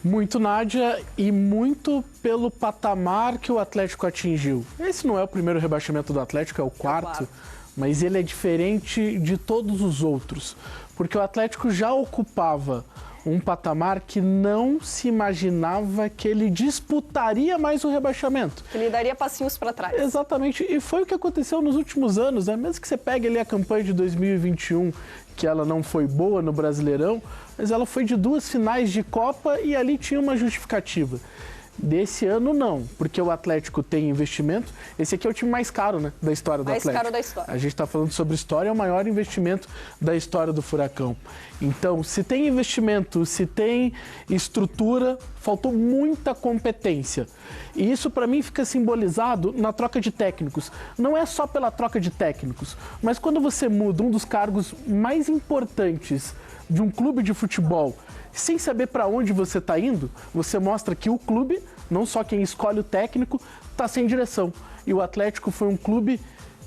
Muito, Nádia, e muito pelo patamar que o Atlético atingiu. Esse não é o primeiro rebaixamento do Atlético, é o quarto, mas ele é diferente de todos os outros, porque o Atlético já ocupava um patamar que não se imaginava que ele disputaria mais o rebaixamento. Que ele daria passinhos para trás. Exatamente, e foi o que aconteceu nos últimos anos, né? Mesmo que você pegue ali a campanha de 2021, que ela não foi boa no Brasileirão, mas ela foi de 2 finais de Copa e ali tinha uma justificativa. Desse ano, não, porque o Atlético tem investimento. Esse aqui é o time mais caro, né, da história do Atlético. Mais caro da história. A gente está falando sobre história, é o maior investimento da história do Furacão. Então, se tem investimento, se tem estrutura, faltou muita competência. E isso, para mim, fica simbolizado na troca de técnicos. Não é só pela troca de técnicos, mas quando você muda um dos cargos mais importantes de um clube de futebol, sem saber para onde você está indo, você mostra que o clube, não só quem escolhe o técnico, está sem direção. E o Atlético foi um clube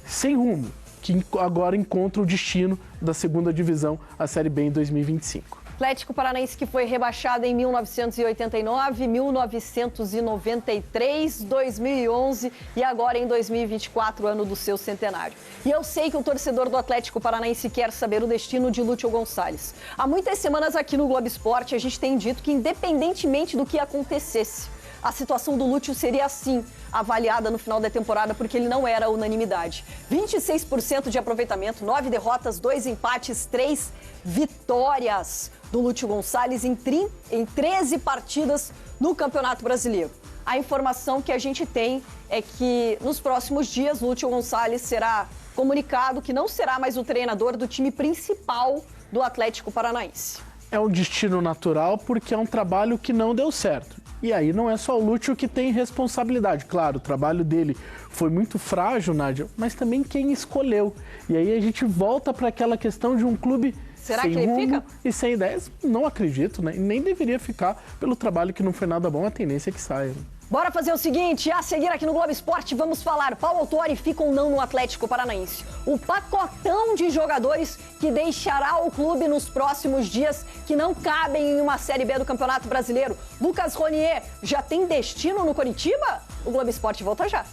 sem rumo, que agora encontra o destino da segunda divisão, a Série B em 2025. Atlético Paranaense que foi rebaixado em 1989, 1993, 2011 e agora em 2024, ano do seu centenário. E eu sei que o torcedor do Atlético Paranaense quer saber o destino de Lúcio Gonçalves. Há muitas semanas aqui no Globo Esporte a gente tem dito que independentemente do que acontecesse, a situação do Lúcio seria assim, avaliada no final da temporada, porque ele não era unanimidade. 26% de aproveitamento, 9 derrotas, 2 empates, 3 vitórias do Lúcio Gonçalves em 13 partidas no Campeonato Brasileiro. a informação que a gente tem é que nos próximos dias, Lúcio Gonçalves será comunicado que não será mais o treinador do time principal do Atlético Paranaense. É um destino natural porque é um trabalho que não deu certo. E aí não é só o Lúcio que tem responsabilidade. Claro, o trabalho dele foi muito frágil, Nádia, mas também quem escolheu. E aí a gente volta para aquela questão de um clube Será sem que ele rumo fica? E sem ideias. Não acredito, né? E nem deveria ficar pelo trabalho que não foi nada bom, a tendência é que saia. Bora fazer o seguinte, a seguir aqui no Globo Esporte, vamos falar, Paulo Autori fica ou não no Atlético Paranaense. O pacotão de jogadores que deixará o clube nos próximos dias, que não cabem em uma Série B do Campeonato Brasileiro. Lucas Ronier já tem destino no Coritiba? O Globo Esporte volta já.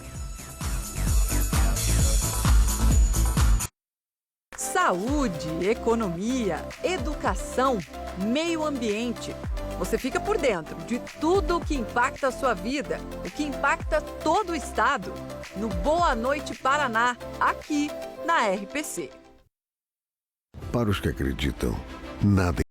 Saúde, economia, educação, meio ambiente. Você fica por dentro de tudo o que impacta a sua vida, o que impacta todo o estado. No Boa Noite Paraná, aqui na RPC. Para os que acreditam, nada